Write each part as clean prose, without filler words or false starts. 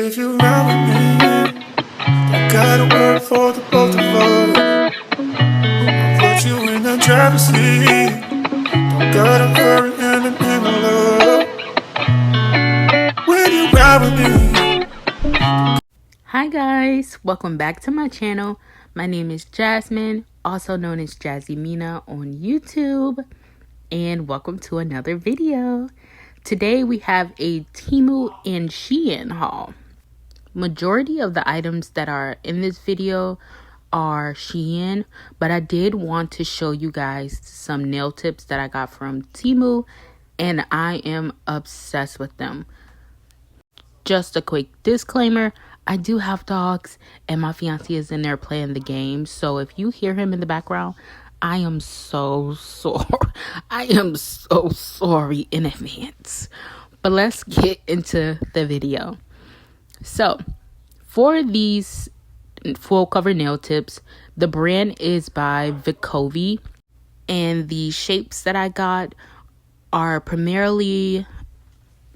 If you ride with me, I gotta work for the both of us. I'll put you in the driver's seat. Don't gotta hurry in the love. When you ride with me. Hi guys, welcome back to my channel. My name is Jasmine, also known as Jazzy Mina on YouTube, and welcome to another video. Today we have a Temu and Shein haul. Majority of the items that are in this video are Shein, but I did want to show you guys some nail tips that I got from Teemu, and I am obsessed with them. Just a quick disclaimer, I do have dogs and my fiance is in there playing the game, so if you hear him in the background, I am so sorry. I am so sorry in advance. But let's get into the video. So, for these full cover nail tips, the brand is by Boho, and the shapes that I got are primarily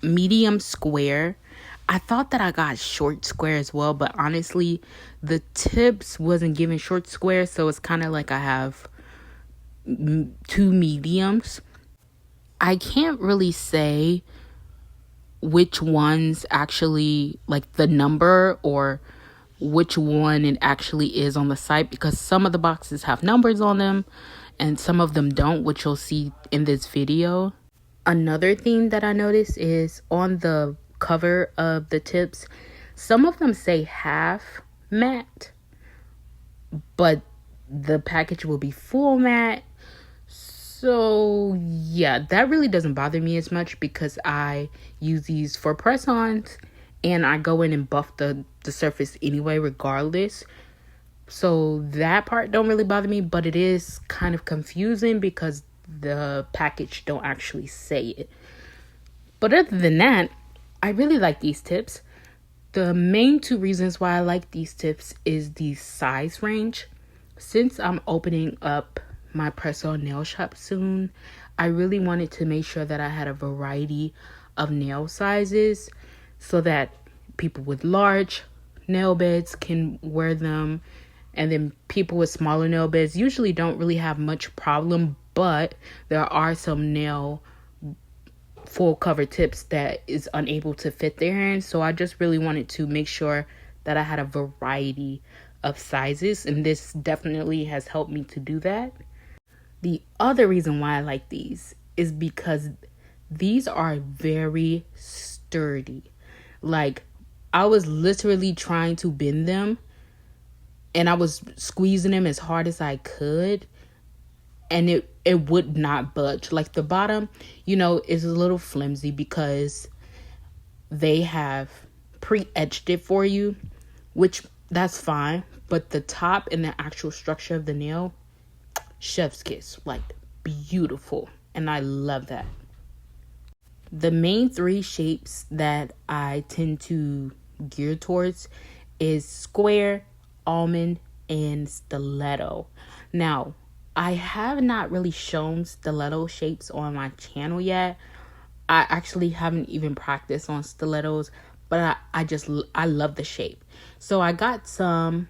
medium square. I thought that I got short square as well, but honestly, the tips wasn't giving short square, so it's kind of like I have two mediums. I can't really say which ones actually, like the number or which one it actually is on the site, because some of the boxes have numbers on them and some of them don't, which you'll see in this video. Another thing that I noticed is on the cover of the tips, some of them say half matte, but the package will be full matte. So yeah, that really doesn't bother me as much because I use these for press-ons and I go in and buff the surface anyway regardless. So that part don't really bother me, but it is kind of confusing because the package don't actually say it. But other than that, I really like these tips. The main two reasons why I like these tips is the size range. Since I'm opening up my press-on nail shop soon, I really wanted to make sure that I had a variety of nail sizes so that people with large nail beds can wear them, and then people with smaller nail beds usually don't really have much problem, but there are some nail full cover tips that is unable to fit their hands. So I just really wanted to make sure that I had a variety of sizes, and this definitely has helped me to do that. The other reason why I like these is because these are very sturdy. Like, I was literally trying to bend them and I was squeezing them as hard as I could, and it would not budge. Like the bottom, is a little flimsy because they have pre-etched it for you, which that's fine. But the top and the actual structure of the nail, chef's kiss, like beautiful. And I love that. The main three shapes that I tend to gear towards is square, almond, and stiletto. Now, I have not really shown stiletto shapes on my channel yet. I actually haven't even practiced on stilettos, but I love the shape. So I got some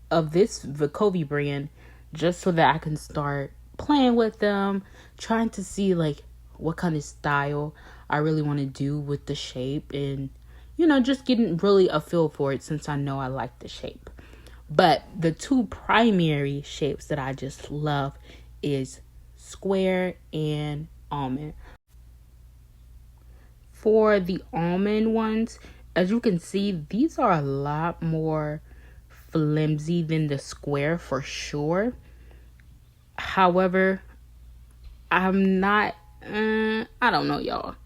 of this Boho brand just so that I can start playing with them, trying to see like what kind of style I really want to do with the shape, and just getting really a feel for it since I know I like the shape. But the two primary shapes that I just love is square and almond. For the almond ones, as you can see, these are a lot more flimsy than the square for sure. However, I'm not, I don't know, y'all.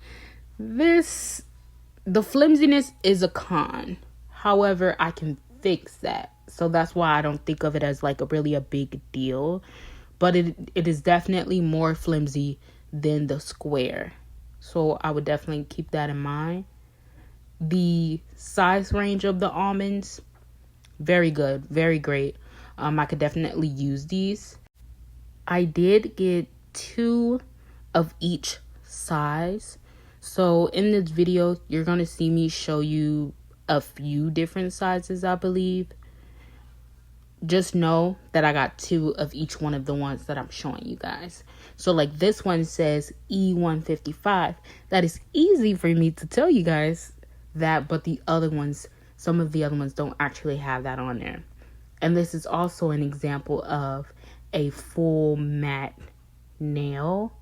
The flimsiness is a con. However, I can fix that. So that's why I don't think of it as like a big deal. But it is definitely more flimsy than the square. So I would definitely keep that in mind. The size range of the almonds, very good, very great. I could definitely use these. I did get 2 of each size. So in this video, you're going to see me show you a few different sizes, I believe. Just know that I got 2 of each one of the ones that I'm showing you guys. So like this one says E155. That is easy for me to tell you guys that, but the other ones, some of the other ones don't actually have that on there. And this is also an example of a full matte nail,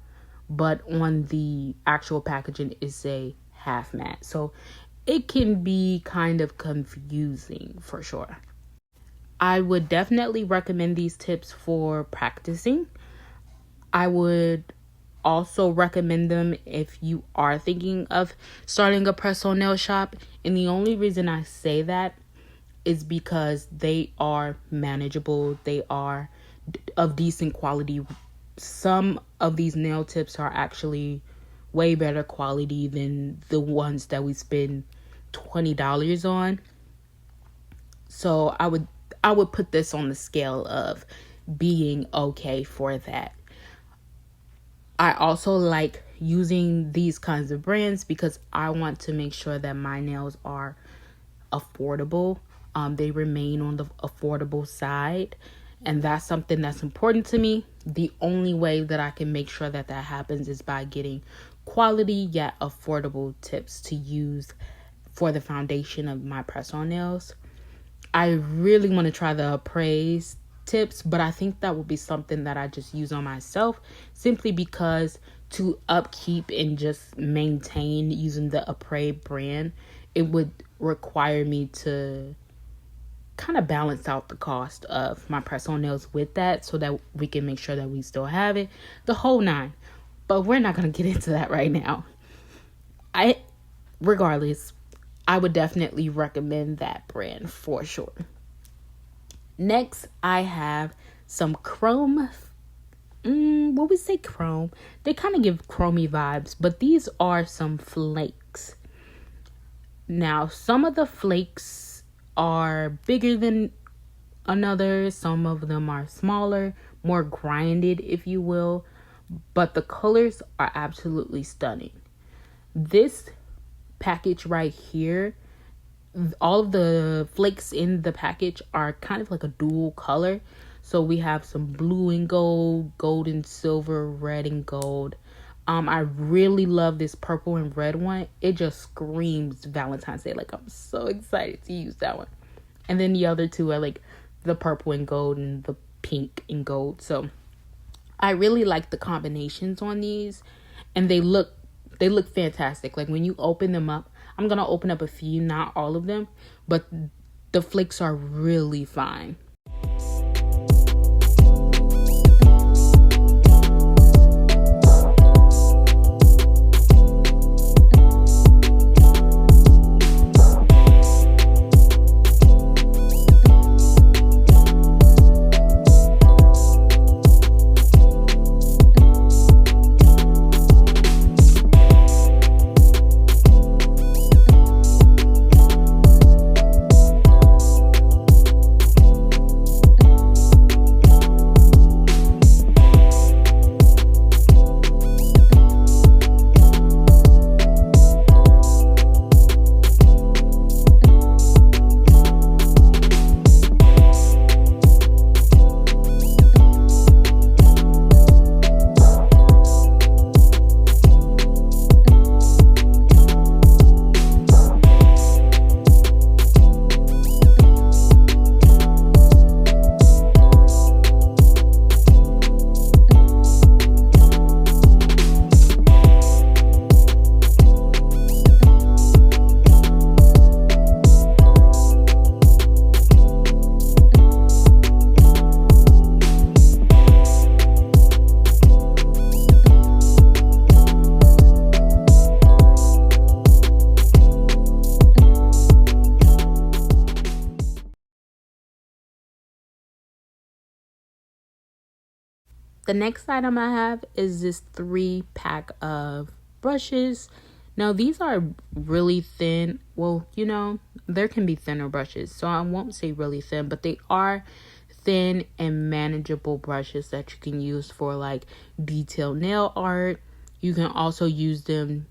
but on the actual packaging is a half matte. So it can be kind of confusing for sure. I would definitely recommend these tips for practicing. I would also recommend them if you are thinking of starting a press-on nail shop. And the only reason I say that is because they are manageable. They are of decent quality. Some of these nail tips are actually way better quality than the ones that we spend $20 on. So I would put this on the scale of being okay for that. I also like using these kinds of brands because I want to make sure that my nails are affordable. They remain on the affordable side, and that's something that's important to me. The only way that I can make sure that that happens is by getting quality yet affordable tips to use for the foundation of my press-on nails. I really want to try the appraise tips, but I think that will be something that I just use on myself simply because to upkeep and just maintain using the appraise brand, it would require me to kind of balance out the cost of my press-on nails with that so that we can make sure that we still have it, the whole 9. But we're not going to get into that right now. Regardless, I would definitely recommend that brand for sure. Next, I have some chrome. What we say chrome? They kind of give chromey vibes, but these are some flakes. Now, some of the flakes are bigger than another. Some of them are smaller, more grinded, if you will. But the colors are absolutely stunning. This package right here, all of the flakes in the package are kind of like a dual color. So we have some blue and gold, gold and silver, red and gold. I really love this purple and red one. It just screams Valentine's Day. Like, I'm so excited to use that one. And then the other 2 are like the purple and gold and the pink and gold. So I really like the combinations on these, and they look fantastic. Like when you open them up, I'm going to open up a few, not all of them, but the flakes are really fine. The next item I have is this 3-pack of brushes. Now, these are really thin. Well, there can be thinner brushes, so I won't say really thin, but they are thin and manageable brushes that you can use for like detailed nail art. You can also use them,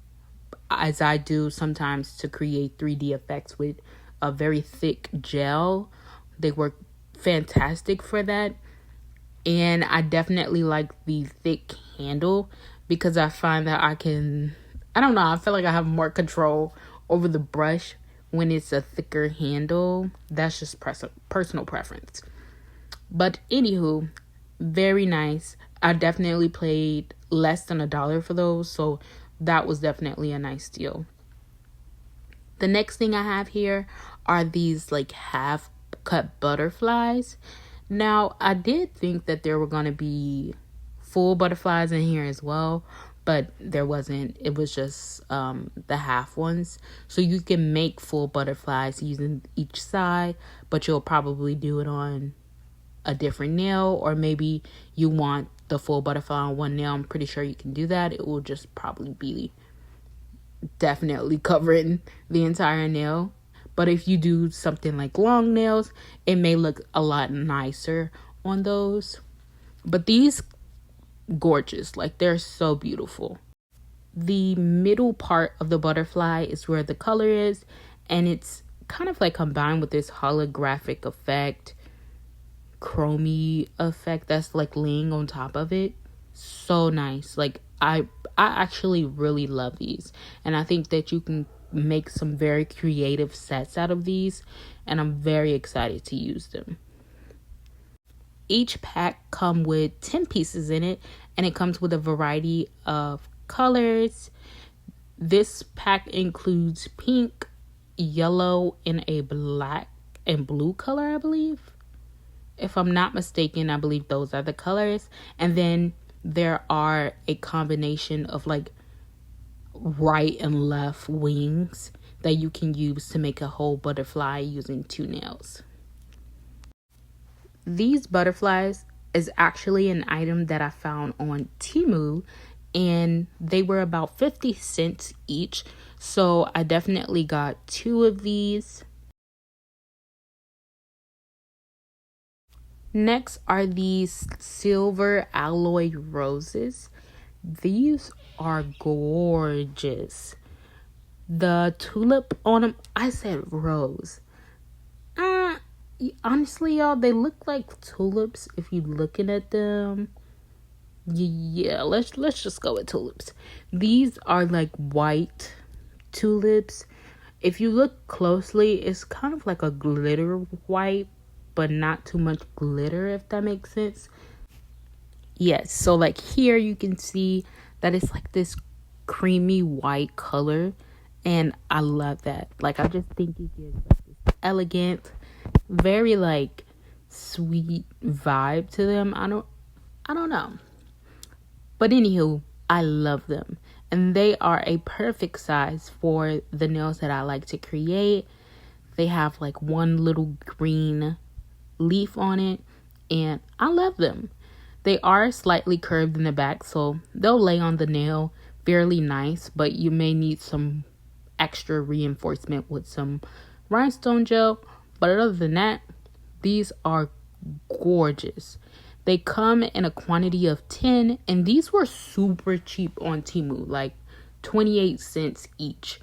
as I do sometimes to create 3D effects with a very thick gel. They work fantastic for that. And I definitely like the thick handle because I find that I don't know, I feel like I have more control over the brush when it's a thicker handle. That's just personal preference. But anywho, very nice. I definitely paid less than $1 for those, so that was definitely a nice deal. The next thing I have here are these like half cut butterflies. Now, I did think that there were going to be full butterflies in here as well, but there wasn't. It was just the half ones. So you can make full butterflies using each side, but you'll probably do it on a different nail, or maybe you want the full butterfly on one nail. I'm pretty sure you can do that. It will just probably be definitely covering the entire nail. But if you do something like long nails, it may look a lot nicer on those. But these, gorgeous. Like, they're so beautiful. The middle part of the butterfly is where the color is, and it's kind of like combined with this holographic effect, chromey effect that's like laying on top of it. So nice. Like, I actually really love these, and I think that you can make some very creative sets out of these, and I'm very excited to use them. Each pack come with 10 pieces in it, and it comes with a variety of colors. This pack includes pink, yellow, and a black and blue color, I believe. If I'm not mistaken, I believe those are the colors. And then there are a combination of like right and left wings that you can use to make a whole butterfly using 2 nails. These butterflies is actually an item that I found on Temu, and they were about 50 cents each. So I definitely got 2 of these. Next are these silver alloy roses. These are gorgeous. The tulip on them, I said rose. Honestly, y'all, they look like tulips if you looking at them. Yeah, let's just go with tulips. These are like white tulips. If you look closely, it's kind of like a glitter white, but not too much glitter, if that makes sense. Yes, so like here you can see that it's like this creamy white color, and I love that. Like, I just think it gives like this elegant, very like sweet vibe to them. I don't know. But anywho, I love them, and they are a perfect size for the nails that I like to create. They have like one little green leaf on it, and I love them. They are slightly curved in the back, so they'll lay on the nail fairly nice, but you may need some extra reinforcement with some rhinestone gel. But other than that, these are gorgeous. They come in a quantity of 10, and these were super cheap on Temu, like 28 cents each.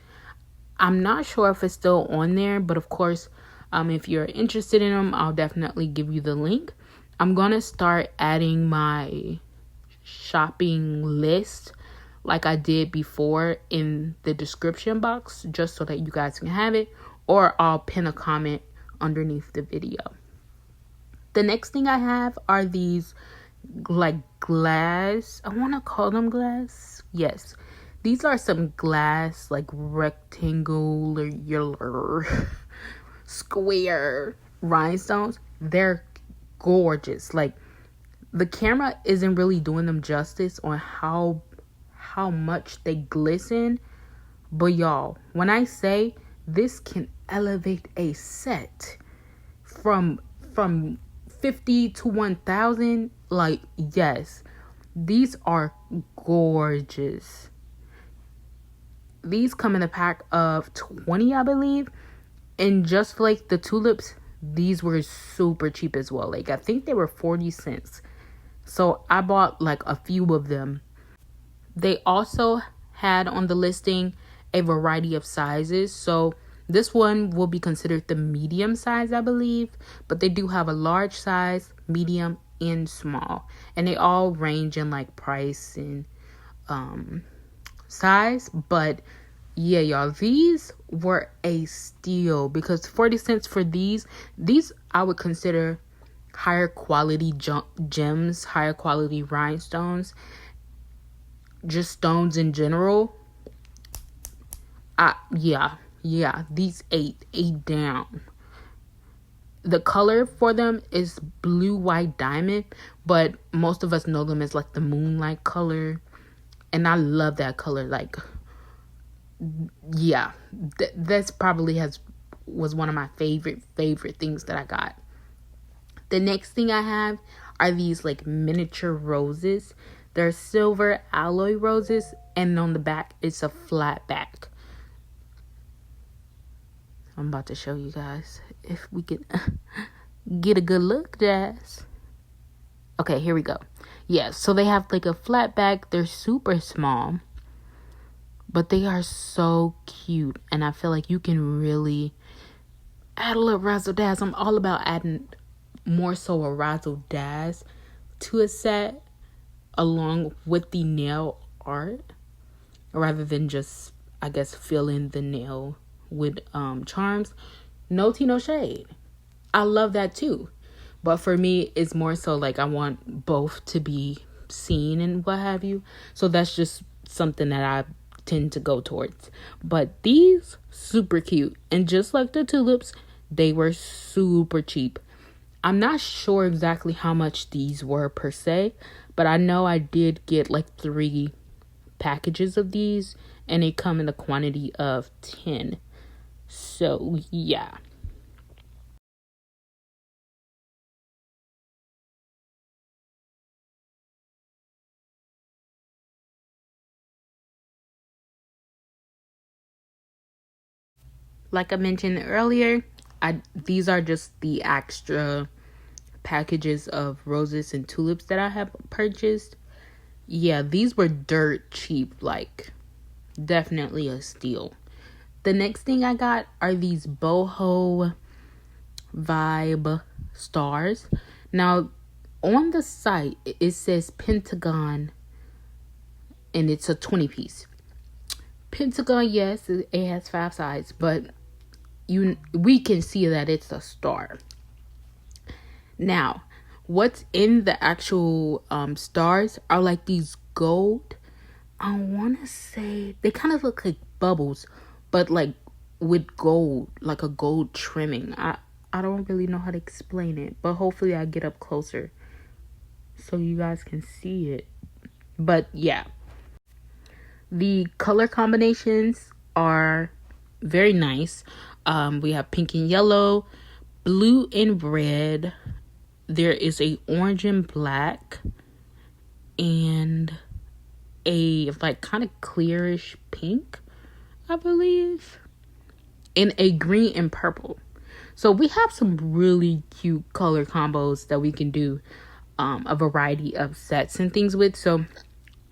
I'm not sure if it's still on there, but of course, if you're interested in them, I'll definitely give you the link. I'm going to start adding my shopping list like I did before in the description box, just so that you guys can have it, or I'll pin a comment underneath the video. The next thing I have are these like glass, I want to call them glass. Yes, these are some glass like rectangular square rhinestones. They're gorgeous. Like, the camera isn't really doing them justice on how much they glisten, but y'all, when I say this can elevate a set from 50 to 1,000, like, yes, these are gorgeous. These come in a pack of 20, I believe, and just like the tulips, these were super cheap as well. Like, I think they were 40 cents. So I bought like a few of them. They also had on the listing a variety of sizes. So this one will be considered the medium size, I believe, but they do have a large size, medium, and small, and they all range in like price and size. But yeah, y'all, these were a steal because 40 cents for these I would consider higher quality gems, higher quality rhinestones, just stones in general. Yeah, these eight down. The color for them is blue white diamond, but most of us know them as like the moonlight color, and I love that color. Like, yeah, that's probably was one of my favorite things that I got. The next thing I have are these like miniature roses. They're silver alloy roses, and on the back it's a flat back. I'm about to show you guys if we can get a good look, Jazz. Okay, here we go. Yeah, so they have like a flat back. They're super small, but they are so cute, and I feel like you can really add a little razzle dazzle. I'm all about adding more so a razzle dazzle to a set along with the nail art, rather than just, I guess, fill in the nail with charms. No tea, no shade. I love that too, but for me it's more so like I want both to be seen and what have you, so that's just something that I tend to go towards. But these super cute, and just like the tulips, they were super cheap. I'm not sure exactly how much these were per se, but I know I did get like 3 packages of these, and they come in a quantity of 10. So yeah. Like I mentioned earlier, these are just the extra packages of roses and tulips that I have purchased. Yeah, these were dirt cheap, like definitely a steal. The next thing I got are these Boho vibe stars. Now, on the site, it says Pentagon, and it's a 20 piece. Pentagon, yes, it has 5 sides, but we can see that it's a star. Now, what's in the actual stars are like these gold, I want to say they kind of look like bubbles, but like with gold, like a gold trimming. I don't really know how to explain it, but hopefully I get up closer so you guys can see it. But yeah, the color combinations are very nice. We have pink and yellow, blue and red. There is a orange and black, and a like kind of clearish pink, I believe, and a green and purple. So we have some really cute color combos that we can do a variety of sets and things with. So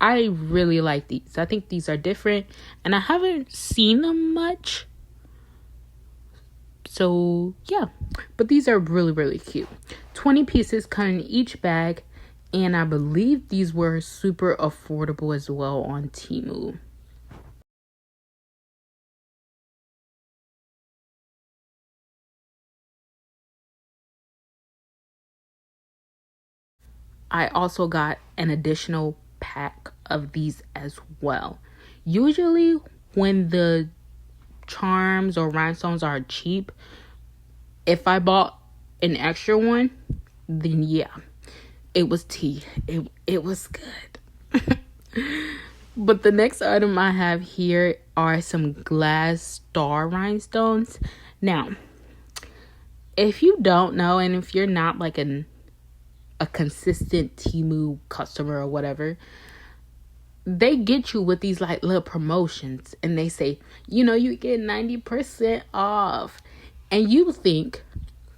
I really like these. I think these are different, and I haven't seen them much. So yeah, but these are really, really cute. 20 pieces come in each bag, and I believe these were super affordable as well on Teemu. I also got an additional pack of these as well. Usually when the charms or rhinestones are cheap, if I bought an extra one, then yeah, it was tea. It was good. But the next item I have here are some glass star rhinestones. Now, if you don't know, and if you're not like a consistent Teemu customer or whatever, they get you with these like little promotions, and they say, you get 90% off, and you think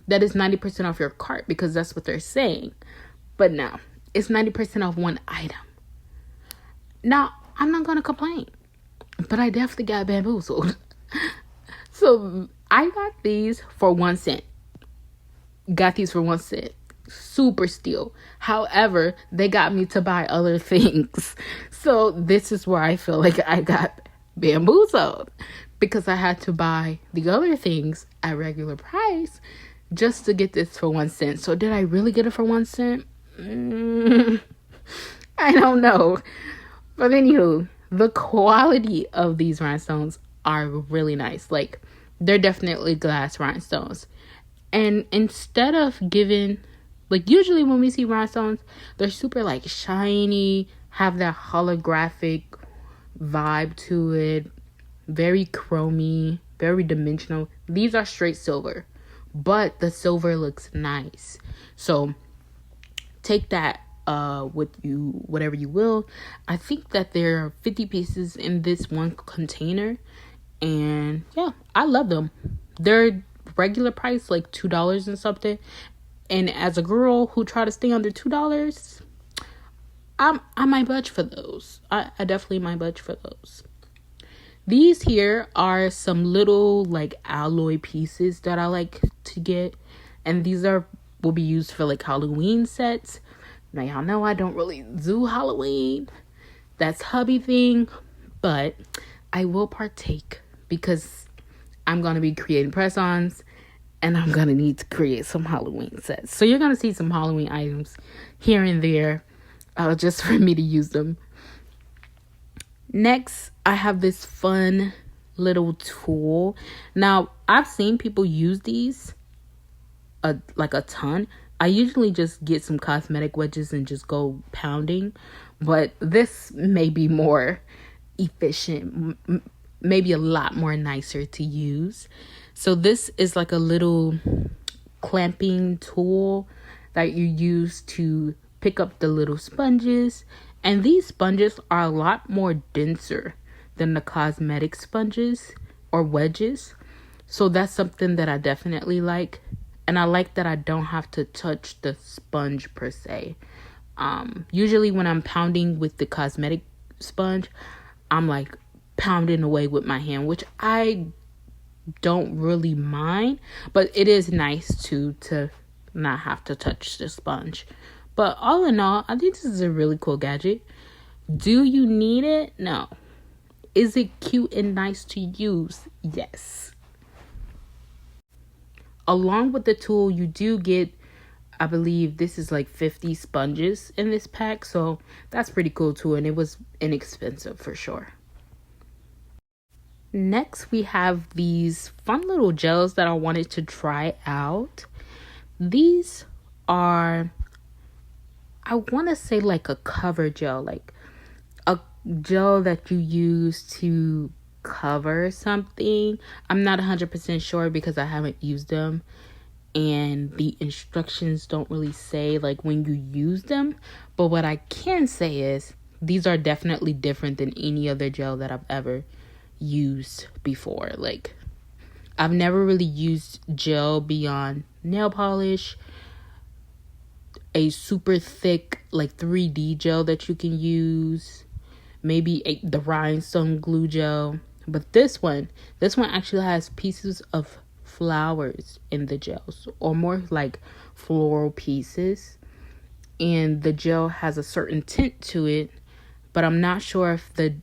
that is 90% off your cart because that's what they're saying. But no, it's 90% off one item. Now, I'm not gonna complain. but I definitely got bamboozled. So I got these for 1 cent. Got these for 1 cent. Super steal. However, they got me to buy other things. So this is where I feel like I got bamboozled, because I had to buy the other things at regular price just to get this for 1 cent. So did I really get it for 1 cent? I don't know. But anywho, the quality of these rhinestones are really nice. Like, they're definitely glass rhinestones. And instead of giving, like, usually when we see rhinestones, they're super, like, shiny, have that holographic vibe to it, very chromy, very dimensional. These are straight silver, but the silver looks nice. So take that with you, whatever you will. I think that there are 50 pieces in this one container, and yeah, I love them. They're regular price, like $2 and something, and as a girl who try to stay under $2, I might budge for those. I definitely might budge for those. These here are some little like alloy pieces that I like to get, and these will be used for like Halloween sets. Now y'all know I don't really do Halloween. That's hubby thing, but I will partake because I'm going to be creating press-ons and I'm going to need to create some Halloween sets. So you're going to see some Halloween items here and there just for me to use them. Next, I have this fun little tool. Now, I've seen people use these like a ton. I usually just get some cosmetic wedges and just go pounding, but this may be more efficient, maybe a lot more nicer to use. So this is like a little clamping tool that you use to pick up the little sponges, and these sponges are a lot more denser than the cosmetic sponges or wedges. So that's something that I definitely like. And I like that I don't have to touch the sponge per se. Usually when I'm pounding with the cosmetic sponge, I'm like pounding away with my hand, which I don't really mind. But it is nice to not have to touch the sponge. But all in all, I think this is a really cool gadget. Do you need it? No. Is it cute and nice to use? Yes. Along with the tool, you do get, I believe this is like 50 sponges in this pack. So that's pretty cool too. And it was inexpensive for sure. Next, we have these fun little gels that I wanted to try out. These are, I want to say like a cover gel, like a gel that you use to cover something. I'm not 100% sure because I haven't used them, and the instructions don't really say like when you use them. But what I can say is these are definitely different than any other gel that I've ever used before. Like, I've never really used gel beyond nail polish, a super thick like 3D gel that you can use, maybe the rhinestone glue gel. But this one actually has pieces of flowers in the gels, or more like floral pieces, and the gel has a certain tint to it, but I'm not sure if the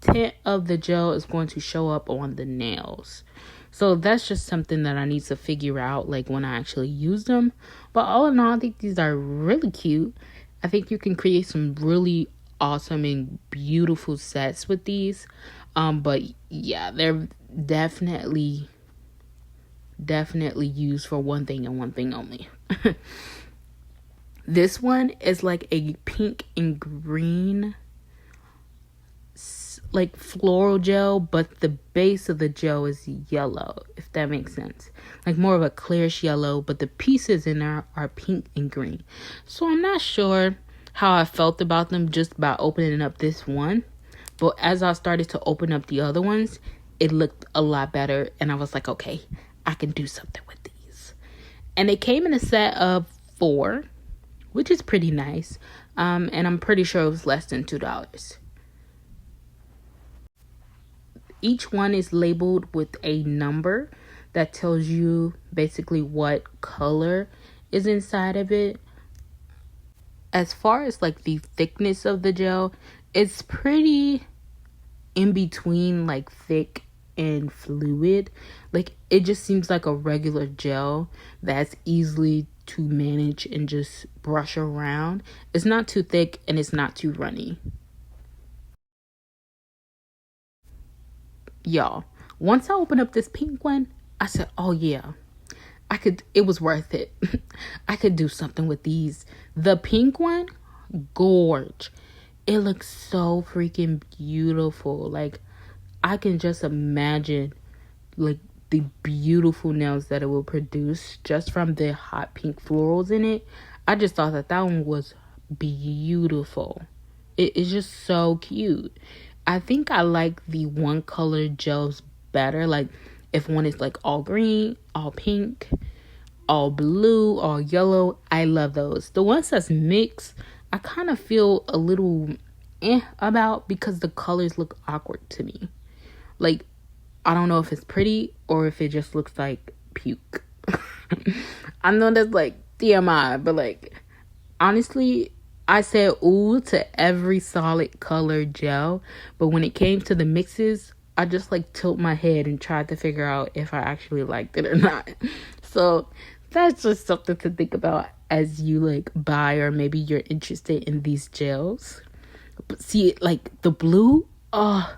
tint of the gel is going to show up on the nails. So that's just something that I need to figure out like when I actually use them. But all in all, I think these are really cute. I think you can create some really awesome and beautiful sets with these. But yeah, they're definitely used for one thing and one thing only. This one is like a pink and green like floral gel, but the base of the gel is yellow, if that makes sense. Like more of a clearish yellow, but the pieces in there are pink and green. So I'm not sure how I felt about them just by opening up this one, but as I started to open up the other ones, it looked a lot better, and I was like, okay, I can do something with these. And they came in a set of 4, which is pretty nice, and I'm pretty sure it was less than $2. each one is labeled with a number that tells you basically what color is inside of it. As far as like the thickness of the gel, it's pretty in between like thick and fluid. Like it just seems like a regular gel that's easily to manage and just brush around. It's not too thick and it's not too runny. Y'all, once I opened up this pink one, I said, oh yeah, it was worth it. I could do something with these. The pink one, gorge. It looks so freaking beautiful. Like, I can just imagine, like, the beautiful nails that it will produce just from the hot pink florals in it. I just thought that one was beautiful. It is just so cute. I think I like the one color gels better. Like, if one is like all green, all pink, all blue, all yellow, I love those. The ones that's mixed, I kind of feel a little about because the colors look awkward to me. Like, I don't know if it's pretty or if it just looks like puke. I know that's like TMI, but like, honestly, I said ooh to every solid color gel, but when it came to the mixes, I just like tilt my head and tried to figure out if I actually liked it or not. So that's just something to think about as you like buy, or maybe you're interested in these gels. But see, like the blue, oh,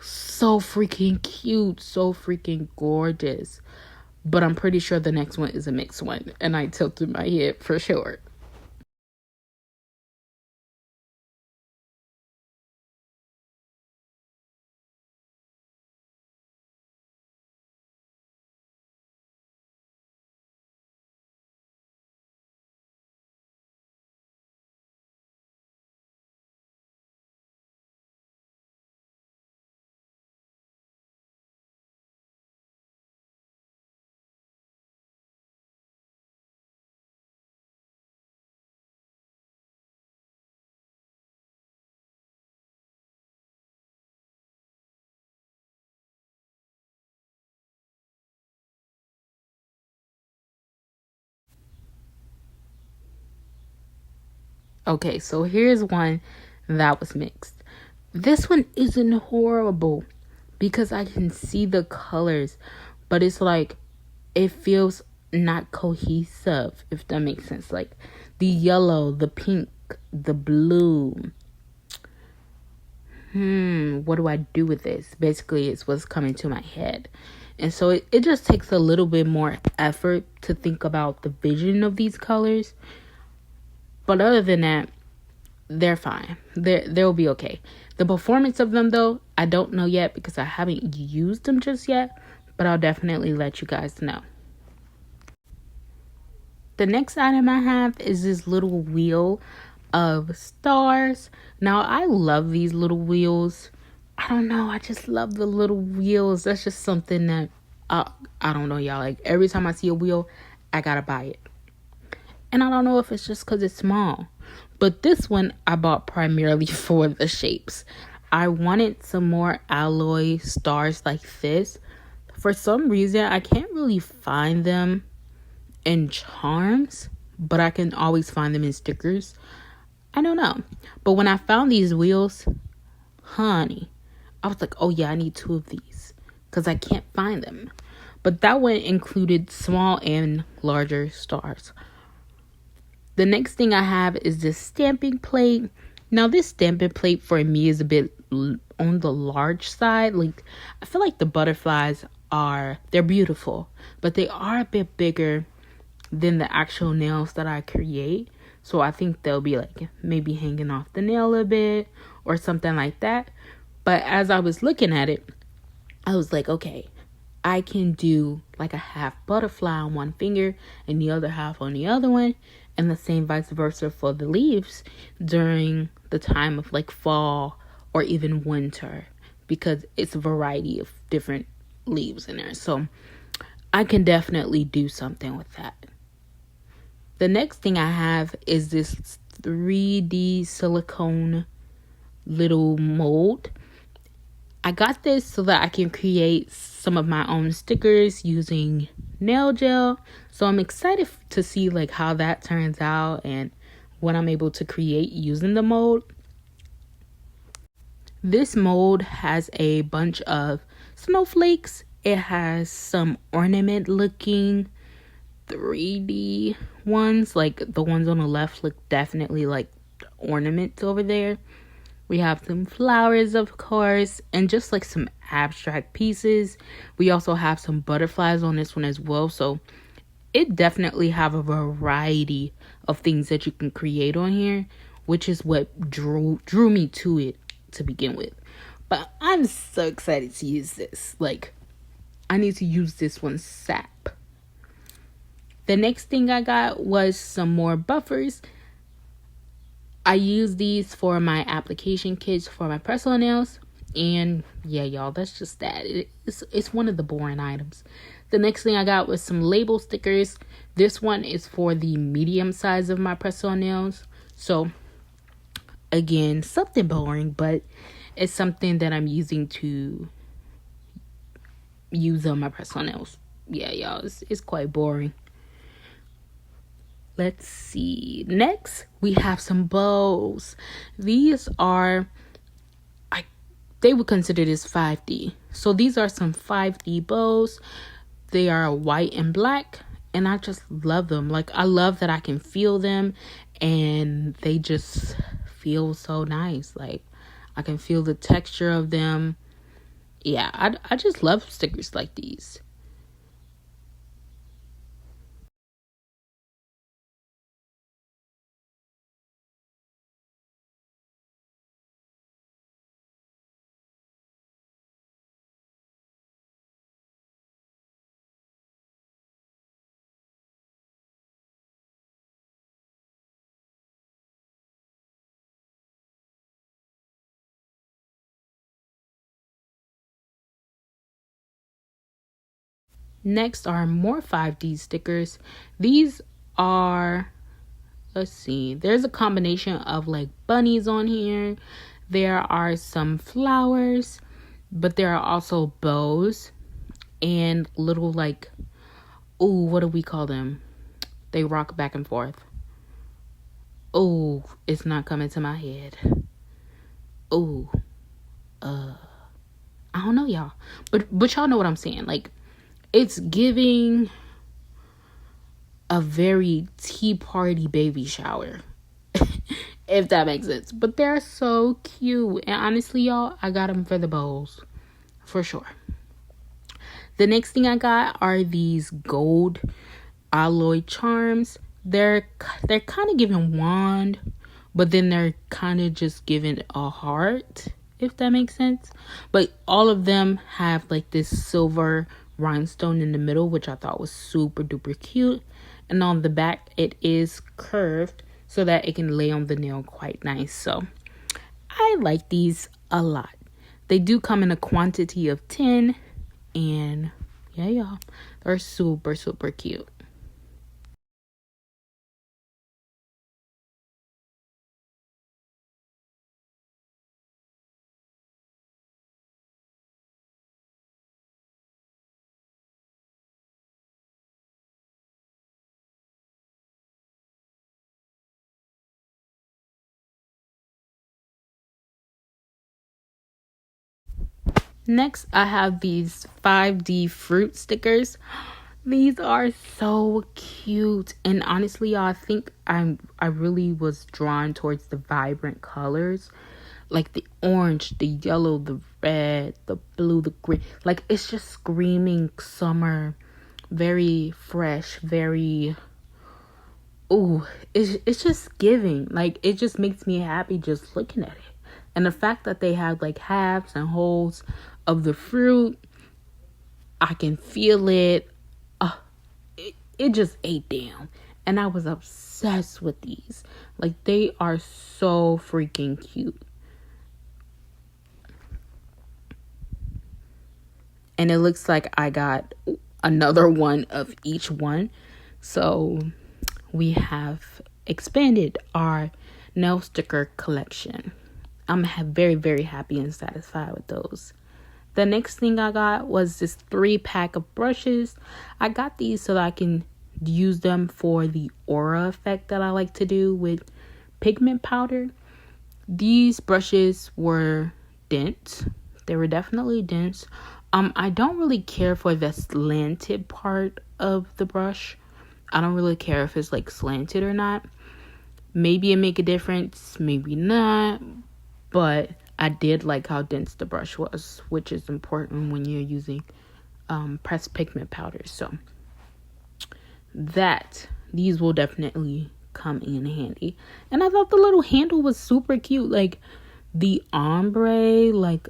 so freaking cute, so freaking gorgeous. But I'm pretty sure the next one is a mixed one, and I tilted my head for sure. Okay, so here's one that was mixed. This one isn't horrible because I can see the colors, but it's like it feels not cohesive, if that makes sense. Like the yellow, the pink, the blue. What do I do with this? Basically, it's what's coming to my head. And so it just takes a little bit more effort to think about the vision of these colors. But other than that, they're fine. They'll be okay. The performance of them, though, I don't know yet because I haven't used them just yet. But I'll definitely let you guys know. The next item I have is this little wheel of stars. Now, I love these little wheels. I don't know. I just love the little wheels. That's just something that, I don't know, y'all. Like, every time I see a wheel, I gotta buy it. And I don't know if it's just because it's small. But this one I bought primarily for the shapes. I wanted some more alloy stars like this. For some reason, I can't really find them in charms, but I can always find them in stickers. I don't know. But when I found these wheels, honey, I was like, oh yeah, I need 2 of these because I can't find them. But that one included small and larger stars. The next thing I have is this stamping plate. Now, this stamping plate for me is a bit on the large side. Like, I feel like the butterflies they're beautiful, but they are a bit bigger than the actual nails that I create. So I think they'll be like maybe hanging off the nail a bit or something like that. But as I was looking at it, I was like, okay, I can do like a half butterfly on one finger and the other half on the other one, and the same vice versa for the leaves during the time of like fall or even winter, because it's a variety of different leaves in there. So I can definitely do something with that. The next thing I have is this 3D silicone little mold. I got this so that I can create some of my own stickers using nail gel. So I'm excited to see like how that turns out and what I'm able to create using the mold. This mold has a bunch of snowflakes. It has some ornament looking 3D ones. Like the ones on the left look definitely like ornaments over there. We have some flowers, of course, and just like some abstract pieces. We also have some butterflies on this one as well. So it definitely have a variety of things that you can create on here, which is what drew me to it to begin with. But I'm so excited to use this. Like, I need to use this one SAP. The next thing I got was some more buffers. I use these for my application kits for my personal nails. And yeah, y'all, that's just that. It's one of the boring items. The next thing I got was some label stickers. This one is for the medium size of my personal nails. So again, something boring, but it's something that I'm using to use on my personal nails. Yeah, y'all, it's quite boring. Let's see. Next, we have some bows. These are, they would consider this 5D. So these are some 5D bows. They are white and black, and I just love them. Like, I love that I can feel them, and they just feel so nice. Like, I can feel the texture of them. Yeah, I just love stickers like these. Next are more 5D stickers. These are, let's see, there's a combination of like bunnies on here. There are some flowers, but there are also bows and little like, oh, what do we call them? They rock back and forth. Oh, it's not coming to my head. Oh, I don't know, y'all. But y'all know what I'm saying. Like, it's giving a very tea party baby shower. If that makes sense. But they're so cute. And honestly, y'all, I got them for the bowls. For sure. The next thing I got are these gold alloy charms. They're kind of giving wand, but then they're kind of just giving a heart, if that makes sense. But all of them have like this silver rhinestone in the middle, which I thought was super duper cute. And on the back, it is curved so that it can lay on the nail quite nice. So I like these a lot. They do come in a quantity of 10, and yeah, y'all, they're super, super cute. Next, I have these 5D fruit stickers. These are so cute. And honestly, y'all, I think I really was drawn towards the vibrant colors. Like the orange, the yellow, the red, the blue, the green. Like, it's just screaming summer. Very fresh, very... Ooh, it's just giving. Like, it just makes me happy just looking at it. And the fact that they have like halves and wholes of the fruit, I can feel it. It just ate down. And I was obsessed with these. Like, they are so freaking cute. And it looks like I got another one of each one. So we have expanded our nail sticker collection. I'm very, very happy and satisfied with those. The next thing I got was this 3-pack of brushes. I got these so that I can use them for the aura effect that I like to do with pigment powder. These brushes were dense. They were definitely dense. I don't really care for the slanted part of the brush. I don't really care if it's like slanted or not. Maybe it make a difference, maybe not. But I did like how dense the brush was, which is important when you're using pressed pigment powder. So these will definitely come in handy. And I thought the little handle was super cute. Like the ombre, like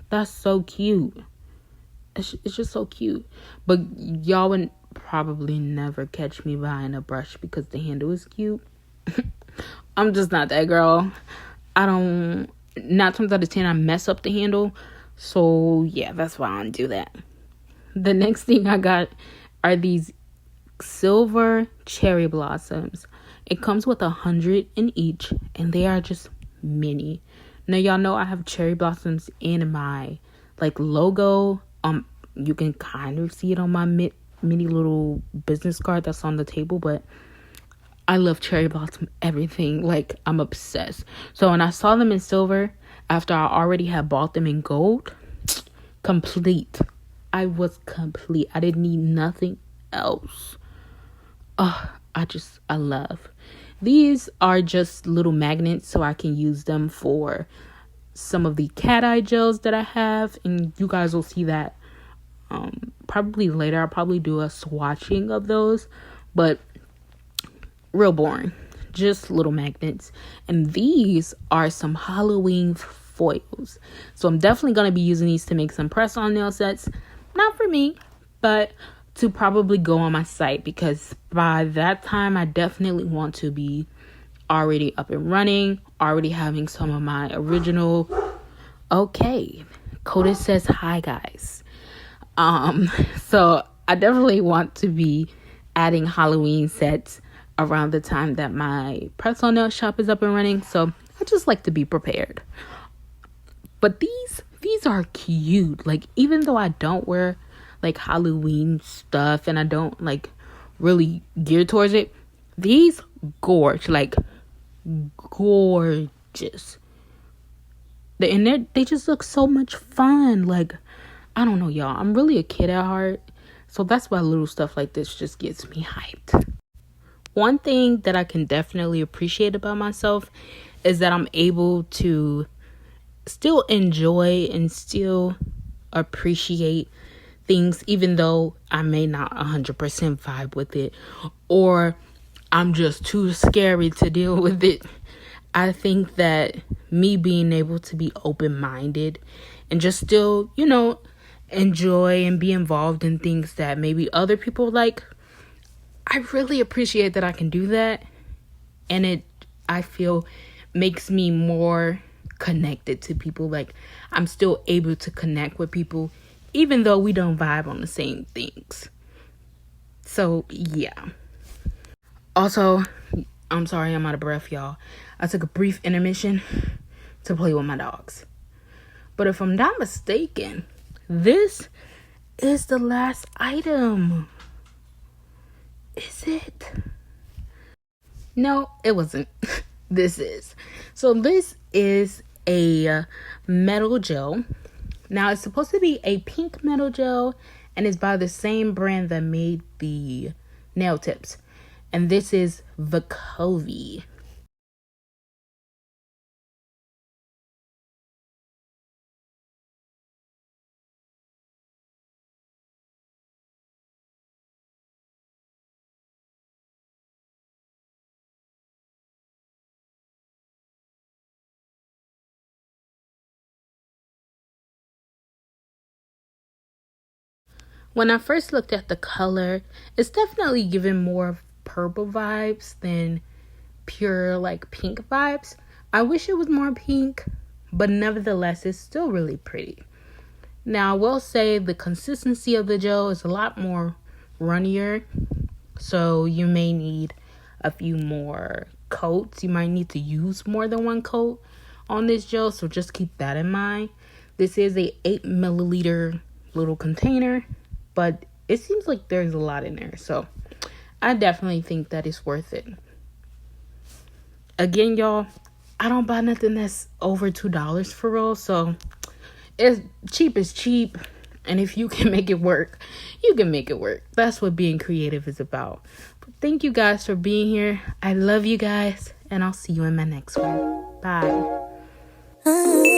that's so cute. It's just so cute. But y'all would probably never catch me buying a brush because the handle is cute. I'm just not that girl. 9 times out of 10 I mess up the handle. So yeah, that's why I don't do that. The next thing I got are these silver cherry blossoms. It comes with 100 in each, and they are just mini. Now y'all know I have cherry blossoms in my like logo. You can kind of see it on my mini little business card that's on the table, but I love cherry blossom everything. Like, I'm obsessed. So when I saw them in silver, after I already had bought them in gold, complete. I was complete. I didn't need nothing else. I love. These are just little magnets, so I can use them for some of the cat eye gels that I have, and you guys will see that probably later. I'll probably do a swatching of those, but real boring, just little magnets. And these are some Halloween foils, so I'm definitely going to be using these to make some press on nail sets. Not for me, but to probably go on my site, because by that time I definitely want to be already up and running, already having some of my original. Okay, Coda says hi guys. So I definitely want to be adding Halloween sets around the time that my press on nail shop is up and running. So I just like to be prepared. But these are cute. Like, even though I don't wear like Halloween stuff and I don't like really gear towards it, these gorgeous. They just look so much fun. Like, I don't know, y'all. I'm really a kid at heart, so that's why little stuff like this just gets me hyped. One thing that I can definitely appreciate about myself is that I'm able to still enjoy and still appreciate things, even though I may not 100% vibe with it, or I'm just too scary to deal with it. I think that me being able to be open-minded and just still, enjoy and be involved in things that maybe other people like, I really appreciate that I can do that. And I feel, makes me more connected to people. Like, I'm still able to connect with people even though we don't vibe on the same things. So yeah. Also, I'm sorry I'm out of breath, y'all. I took a brief intermission to play with my dogs. But if I'm not mistaken, this is the last item. Is it? No, it wasn't. This is. So this is a metal gel. Now, it's supposed to be a pink metal gel, and it's by the same brand that made the nail tips. And this is Boho. When I first looked at the color, it's definitely giving more purple vibes than pure like pink vibes. I wish it was more pink, but nevertheless, it's still really pretty. Now, I will say the consistency of the gel is a lot more runnier, so you may need a few more coats. You might need to use more than one coat on this gel, so just keep that in mind. This is a 8 milliliter little container, but it seems like there's a lot in there. So I definitely think that it's worth it. Again, y'all, I don't buy nothing that's over $2 for real. So it's cheap is cheap. And if you can make it work, you can make it work. That's what being creative is about. But thank you guys for being here. I love you guys. And I'll see you in my next one. Bye.